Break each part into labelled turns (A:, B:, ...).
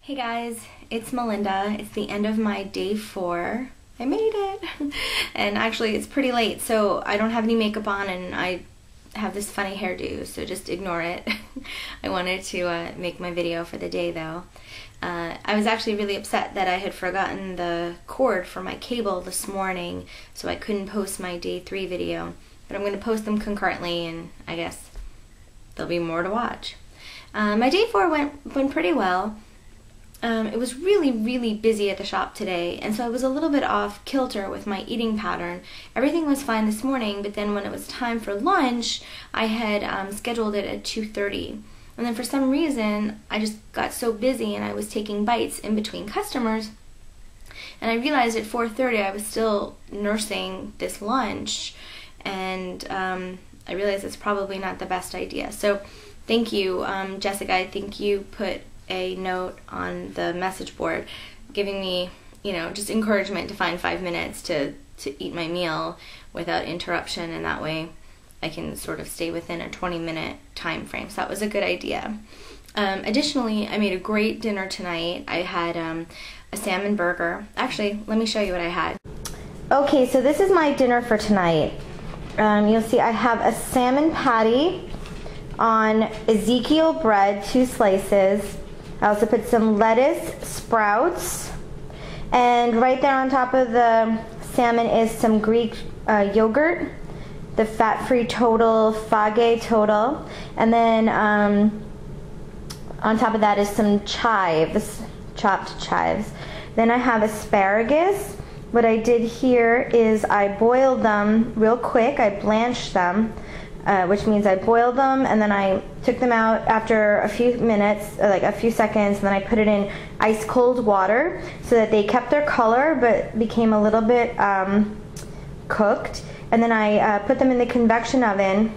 A: Hey guys, it's Melinda. It's the end of my day 4. I made it! And actually it's pretty late, so I don't have any makeup on and I have this funny hairdo, so just ignore it. I wanted to make my video for the day though. I was actually really upset that I had forgotten the cord for my cable this morning, so I couldn't post my day 3 video. But I'm going to post them concurrently and I guess there'll be more to watch. My day 4 went pretty well. It was really busy at the shop today, and so I was a little bit off kilter with my eating pattern. Everything was fine this morning, but then when it was time for lunch, I had scheduled it at 2:30. And then for some reason, I just got so busy and I was taking bites in between customers, and I realized at 4:30 I was still nursing this lunch, and I realized it's probably not the best idea. So thank you, Jessica. I think you put a note on the message board giving me, just encouragement to find 5 minutes to eat my meal without interruption, and that way I can sort of stay within a 20-minute time frame. So that was a good idea. Additionally, I made a great dinner tonight. I had a salmon burger. Actually, let me show you what I had. Okay, so this is my dinner for tonight. You'll see I have a salmon patty on Ezekiel bread, 2 slices. I also put some lettuce, sprouts, and right there on top of the salmon is some Greek yogurt, the fat-free total, Fage total, and then on top of that is some chives, chopped chives. Then I have asparagus. What I did here is I boiled them real quick. I blanched them, which means I boiled them and then I took them out after a few minutes, like a few seconds, and then I put it in ice cold water so that they kept their color but became a little bit cooked. And then I put them in the convection oven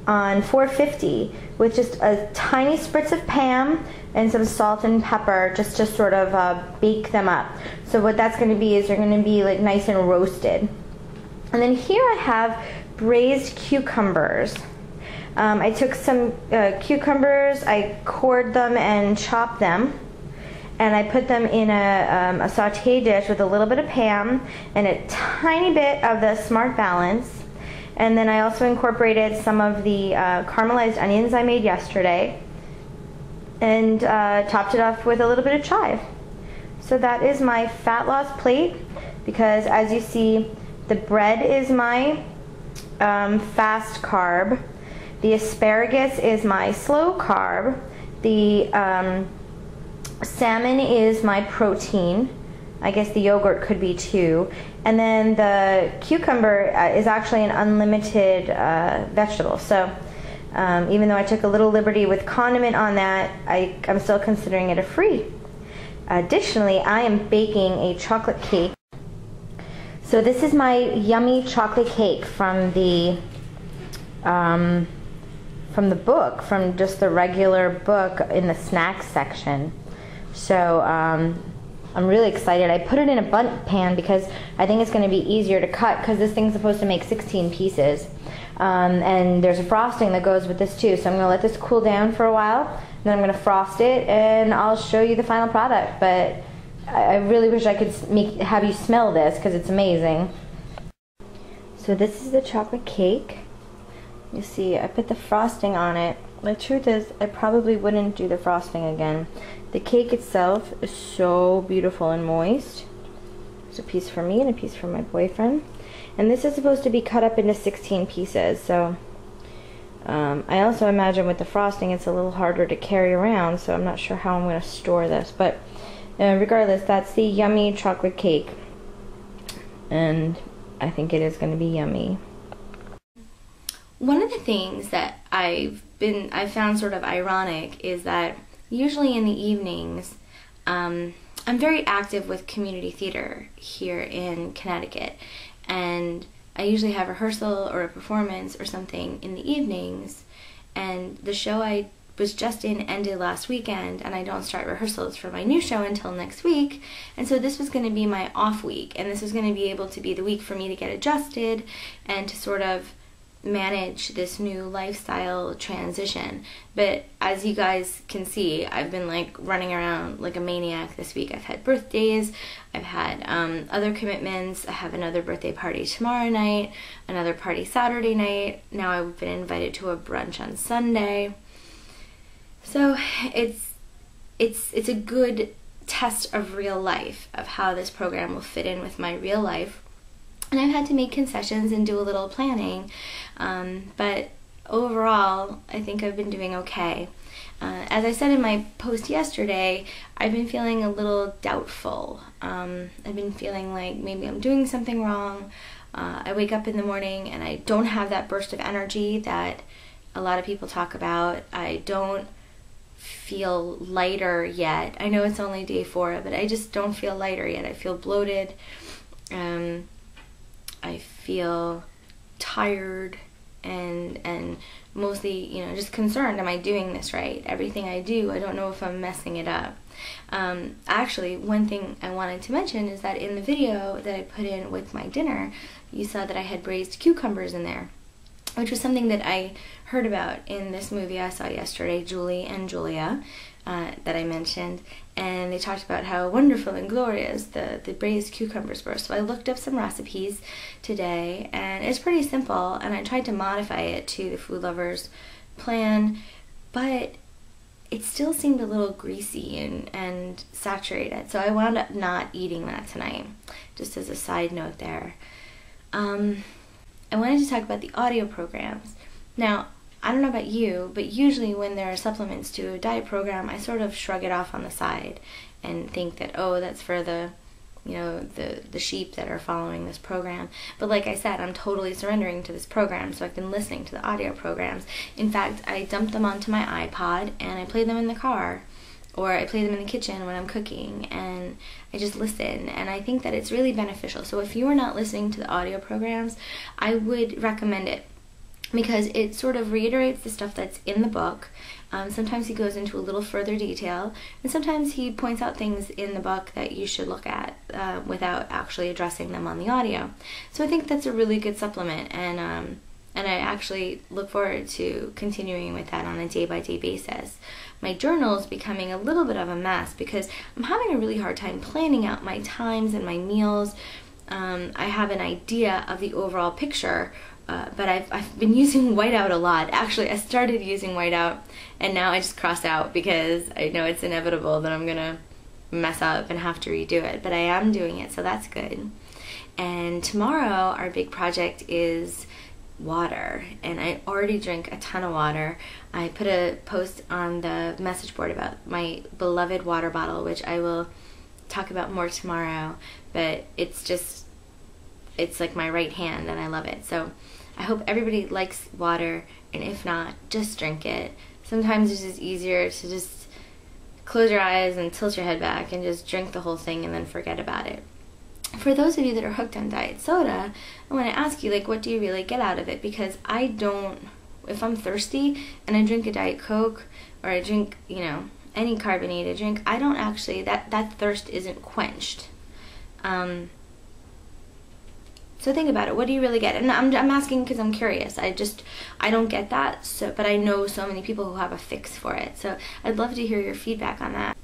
A: on 450 with just a tiny spritz of Pam and some salt and pepper just to sort of bake them up. So what that's going to be is they're going to be like nice and roasted. And then here I have braised cucumbers. I took some cucumbers, I cored them and chopped them, and I put them in a saute dish with a little bit of Pam and a tiny bit of the Smart Balance. And then I also incorporated some of the caramelized onions I made yesterday and topped it off with a little bit of chive. So that is my fat loss plate, because as you see, the bread is my fast carb, the asparagus is my slow carb, the salmon is my protein, I guess the yogurt could be too, and then the cucumber is actually an unlimited vegetable. So even though I took a little liberty with condiment on that, I'm still considering it a free. Additionally, I am baking a chocolate cake. So this is my yummy chocolate cake from the book, from just the regular book in the snacks section. So I'm really excited. I put it in a bundt pan because I think it's going to be easier to cut, because this thing's supposed to make 16 pieces. And there's a frosting that goes with this too. So I'm going to let this cool down for a while, and then I'm going to frost it, and I'll show you the final product. But I really wish I could have you smell this, because it's amazing. So this is the chocolate cake. You see, I put the frosting on it. The truth is, I probably wouldn't do the frosting again. The cake itself is so beautiful and moist. There's a piece for me and a piece for my boyfriend. And this is supposed to be cut up into 16 pieces, so I also imagine with the frosting it's a little harder to carry around, so I'm not sure how I'm going to store this. But regardless, that's the yummy chocolate cake, and I think it is going to be yummy. One of the things that I've found sort of ironic is that usually in the evenings, I'm very active with community theater here in Connecticut, and I usually have rehearsal or a performance or something in the evenings, and the show I was just in ended last weekend, and I don't start rehearsals for my new show until next week, and so this was going to be my off week, and this was going to be able to be the week for me to get adjusted and to sort of manage this new lifestyle transition. But as you guys can see, I've been like running around like a maniac this week. I've had birthdays, I've had other commitments. I have another birthday party tomorrow night, another party Saturday night. Now I've been invited to a brunch on Sunday. So it's a good test of real life, of how this program will fit in with my real life. And I've had to make concessions and do a little planning, but overall, I think I've been doing okay. As I said in my post yesterday, I've been feeling a little doubtful. I've been feeling like maybe I'm doing something wrong. I wake up in the morning and I don't have that burst of energy that a lot of people talk about. I don't feel lighter yet. I know it's only day 4, but I just don't feel lighter yet. I feel bloated. I feel tired and mostly, you know, just concerned. Am I doing this right? Everything I do, I don't know if I'm messing it up. Actually, one thing I wanted to mention is that in the video that I put in with my dinner, you saw that I had braised cucumbers in there, which was something that I heard about in this movie I saw yesterday, Julie and Julia, that I mentioned, and they talked about how wonderful and glorious the braised cucumbers were. So I looked up some recipes today, and it's pretty simple, and I tried to modify it to the Food Lovers plan, but it still seemed a little greasy and saturated, so I wound up not eating that tonight, just as a side note there. I wanted to talk about the audio programs. Now, I don't know about you, but usually when there are supplements to a diet program, I sort of shrug it off on the side and think that, oh, that's for the, you know, the sheep that are following this program. But like I said, I'm totally surrendering to this program, so I've been listening to the audio programs. In fact, I dumped them onto my iPod and I play them in the car, or I play them in the kitchen when I'm cooking, and I just listen, and I think that it's really beneficial. So if you are not listening to the audio programs, I would recommend it, because it sort of reiterates the stuff that's in the book. Sometimes he goes into a little further detail, and sometimes he points out things in the book that you should look at without actually addressing them on the audio. So I think that's a really good supplement, and I actually look forward to continuing with that on a day-by-day basis. My journal is becoming a little bit of a mess because I'm having a really hard time planning out my times and my meals. I have an idea of the overall picture, but I've been using whiteout a lot. Actually, I started using whiteout, and now I just cross out because I know it's inevitable that I'm gonna mess up and have to redo it. But I am doing it, so that's good. And tomorrow, our big project is water, and I already drink a ton of water. I put a post on the message board about my beloved water bottle, which I will talk about more tomorrow, but it's like my right hand, and I love it. So I hope everybody likes water, and if not, just drink it. Sometimes it's just easier to just close your eyes and tilt your head back and just drink the whole thing and then forget about it. For those of you that are hooked on diet soda, I want to ask you, like, what do you really get out of it? Because I don't, if I'm thirsty and I drink a Diet Coke, or I drink, you know, any carbonated drink, I don't actually, that thirst isn't quenched. So think about it. What do you really get? And I'm asking because I'm curious. I don't get that. So, but I know so many people who have a fix for it. So I'd love to hear your feedback on that.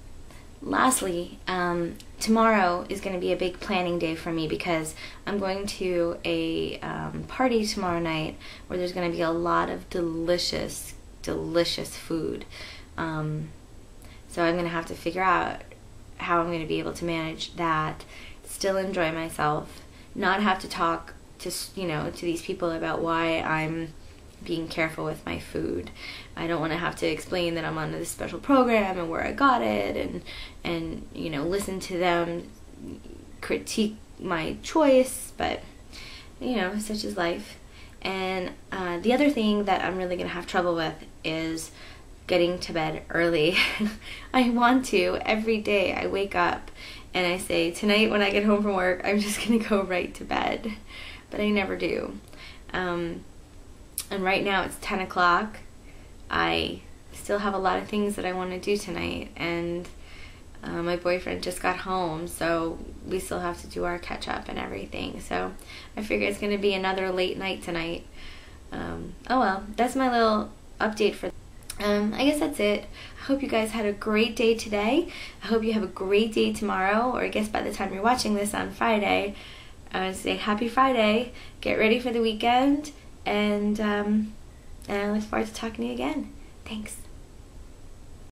A: Lastly, tomorrow is going to be a big planning day for me because I'm going to a party tomorrow night where there's going to be a lot of delicious, delicious food. So I'm going to have to figure out how I'm going to be able to manage that, still enjoy myself, not have to talk to, you know, to these people about why I'm being careful with my food. I don't want to have to explain that I'm on this special program and where I got it, and you know, listen to them critique my choice, but you know, such is life. And the other thing that I'm really going to have trouble with is getting to bed early. I want to. Every day I wake up and I say, tonight when I get home from work, I'm just going to go right to bed. But I never do. And right now it's 10 o'clock. I still have a lot of things that I want to do tonight. And my boyfriend just got home, so we still have to do our catch up and everything. So I figure it's going to be another late night tonight. Oh well, that's my little update for I guess that's it. I hope you guys had a great day today. I hope you have a great day tomorrow, or I guess by the time you're watching this on Friday, I would say happy Friday. Get ready for the weekend, and I look forward to talking to you again. Thanks.